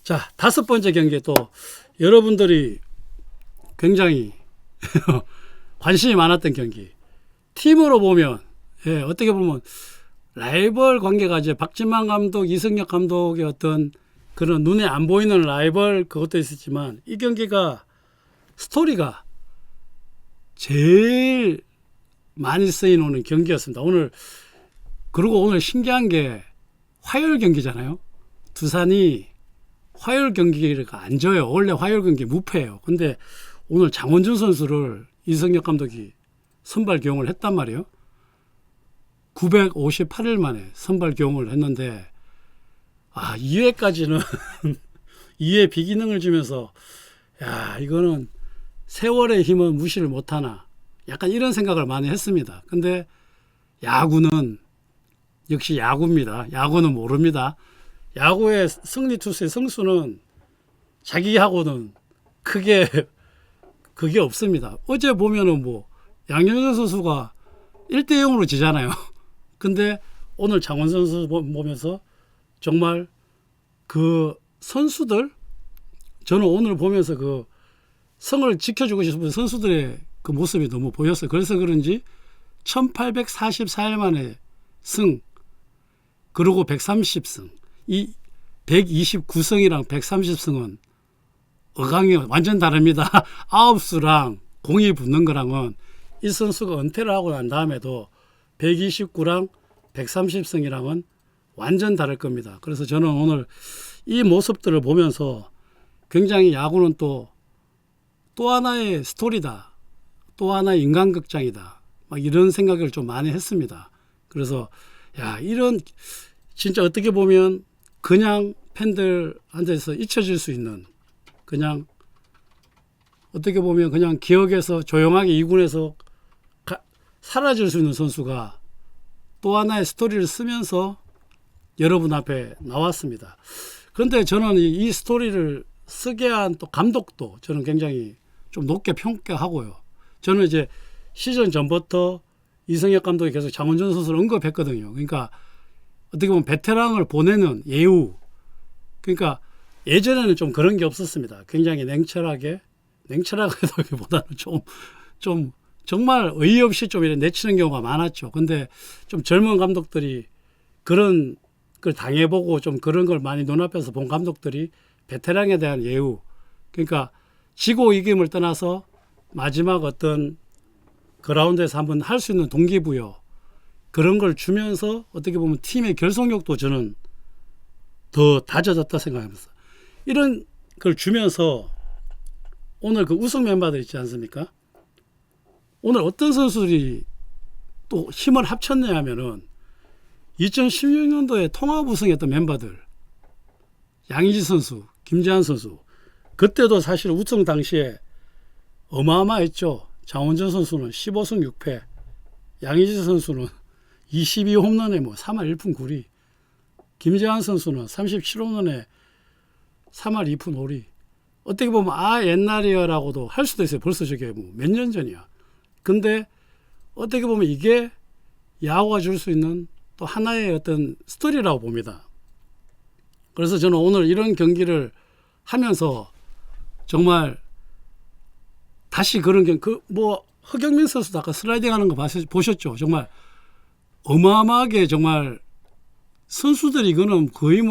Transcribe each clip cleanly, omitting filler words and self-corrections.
자, 다섯 번째 경기에 또 여러분들이 굉장히 관심이 많았던 경기. 팀으로 보면, 예, 어떻게 보면 라이벌 관계가 이제 박진만 감독, 이승엽 감독의 어떤 그런 눈에 안 보이는 라이벌 그것도 있었지만 이 경기가 스토리가 제일 많이 쓰이는 경기였습니다. 그리고 오늘 신기한 게 화요일 경기잖아요. 두산이 화요일 경기가 안 져요. 원래 화요일 경기 무패예요. 근데 오늘 장원준 선수를 이승엽 감독이 선발 기용을 했단 말이에요. 958일 만에 선발 기용을 했는데 2회까지는 2회 비기능을 주면서 야, 이거는 세월의 힘은 무시를 못하나 약간 이런 생각을 많이 했습니다. 근데 야구는 역시 야구입니다. 야구는 모릅니다. 야구의 승리 투수의 승수는 자기하고는 크게 그게 없습니다. 어제 보면은 양현종 선수가 1대0으로 지잖아요. 근데 오늘 장원 선수 보면서 정말 그 선수들, 저는 오늘 보면서 그 성을 지켜주고 싶은 선수들의 그 모습이 너무 보였어요. 그래서 그런지 1844일 만에 승, 그리고 130승. 이 129승이랑 130승은 어강이 완전 다릅니다. 9수랑 공이 붙는 거랑은 이 선수가 은퇴를 하고 난 다음에도 129랑 130승이랑은 완전 다를 겁니다. 그래서 저는 오늘 이 모습들을 보면서 굉장히 야구는 또 하나의 스토리다. 또 하나의 인간극장이다. 막 이런 생각을 좀 많이 했습니다. 그래서 이런 진짜 어떻게 보면 그냥 팬들한테서 잊혀질 수 있는, 그냥 어떻게 보면 그냥 기억에서 조용하게 2군에서 사라질 수 있는 선수가 또 하나의 스토리를 쓰면서 여러분 앞에 나왔습니다. 그런데 저는 이 스토리를 쓰게 한 또 감독도 저는 굉장히 좀 높게 평가하고요. 저는 이제 시즌 전부터 이승엽 감독이 계속 장원준 선수를 언급했거든요. 그러니까 어떻게 보면 베테랑을 보내는 예우. 그러니까 예전에는 좀 그런 게 없었습니다. 굉장히 냉철하게보다는 좀 정말 어이없이 좀 이렇게 내치는 경우가 많았죠. 근데 좀 젊은 감독들이 그런 걸 당해보고 좀 그런 걸 많이 눈앞에서 본 감독들이 베테랑에 대한 예우. 그러니까 지고 이김을 떠나서 마지막 어떤 그라운드에서 한번 할 수 있는 동기부여, 그런 걸 주면서 어떻게 보면 팀의 결속력도 저는 더 다져졌다 생각합니다. 이런 걸 주면서 오늘 그 우승 멤버들 있지 않습니까? 오늘 어떤 선수들이 또 힘을 합쳤냐 하면은 2016년도에 통합 우승했던 멤버들, 양의지 선수, 김재환 선수, 그때도 사실 우승 당시에 어마어마했죠. 장원준 선수는 15승 6패, 양의지 선수는 22홈런에 3할 1푼 9리, 김재환 선수는 37홈런에 3할 2푼 5리. 어떻게 보면 옛날이야라고도 할 수도 있어요. 벌써 저게 몇 년 전이야. 근데 어떻게 보면 이게 야구가 줄 수 있는 또 하나의 어떤 스토리라고 봅니다. 그래서 저는 오늘 이런 경기를 하면서 정말 다시 그런 경기, 허경민 선수도 아까 슬라이딩 하는 거 보셨죠? 정말 어마어마하게 정말 선수들이 이거는 거의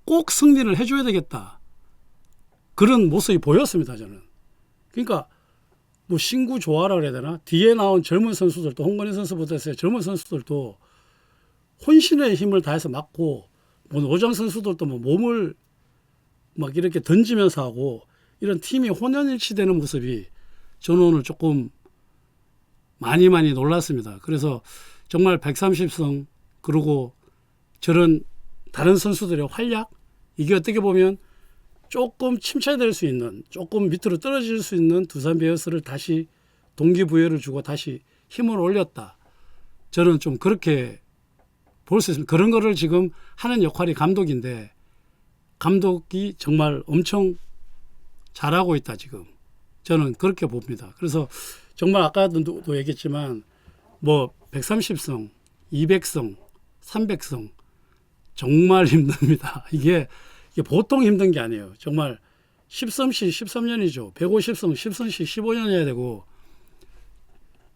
꼭 승리를 해줘야 되겠다. 그런 모습이 보였습니다, 저는. 그러니까 신구 조화라 그래야 되나? 뒤에 나온 젊은 선수들도, 홍건희 선수부터 해서 젊은 선수들도 혼신의 힘을 다해서 맞고, 노장 선수들도 몸을 막 이렇게 던지면서 하고, 이런 팀이 혼연일치되는 모습이 저는 오늘 조금 많이 놀랐습니다. 그래서 정말 130승, 그리고 저런 다른 선수들의 활약, 이게 어떻게 보면 조금 침체될 수 있는, 조금 밑으로 떨어질 수 있는 두산 베어스를 다시 동기부여를 주고 다시 힘을 올렸다. 저는 좀 그렇게 볼 수 있습니다. 그런 거를 지금 하는 역할이 감독인데, 감독이 정말 엄청 잘하고 있다, 지금. 저는 그렇게 봅니다. 그래서 정말 아까도 얘기했지만 130승, 200승, 300승 정말 힘듭니다. 이게 이게 보통 힘든 게 아니에요. 정말 10승씩 13년이죠. 150승 10승씩 15년 해야 되고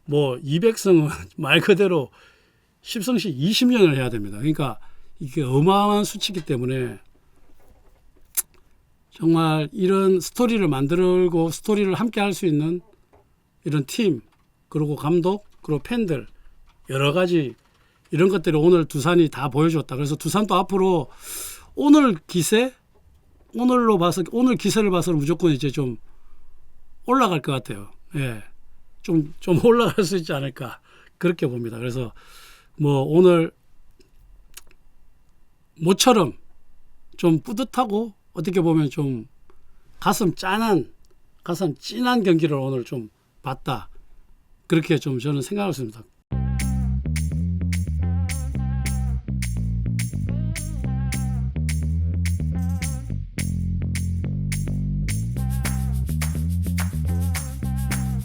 뭐 200승은 말 그대로 10승씩 20년을 해야 됩니다. 그러니까 이게 어마어마한 수치이기 때문에 정말 이런 스토리를 만들고 스토리를 함께 할 수 있는 이런 팀, 그리고 감독, 그리고 팬들, 여러 가지 이런 것들을 오늘 두산이 다 보여줬다. 그래서 두산도 앞으로 오늘 기세, 오늘 기세를 봐서 무조건 이제 좀 올라갈 것 같아요. 예. 좀 올라갈 수 있지 않을까. 그렇게 봅니다. 그래서 뭐 오늘 모처럼 좀 뿌듯하고 어떻게 보면 좀 가슴 찐한 경기를 오늘 좀 봤다. 그렇게 좀 저는 생각을 했습니다.